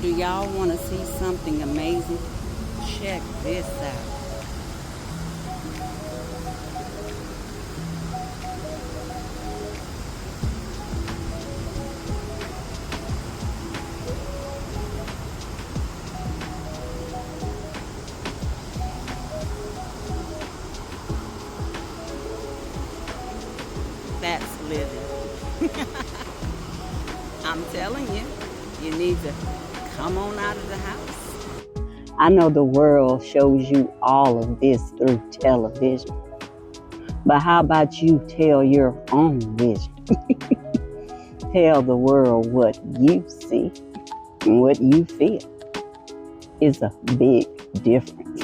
Do y'all want to see something amazing? Check this out. That's living. I'm telling you, you need to come on out of the house. I know the world shows you all of this through television, but how about you tell your own vision? Tell the world what you see and what you feel is a big difference.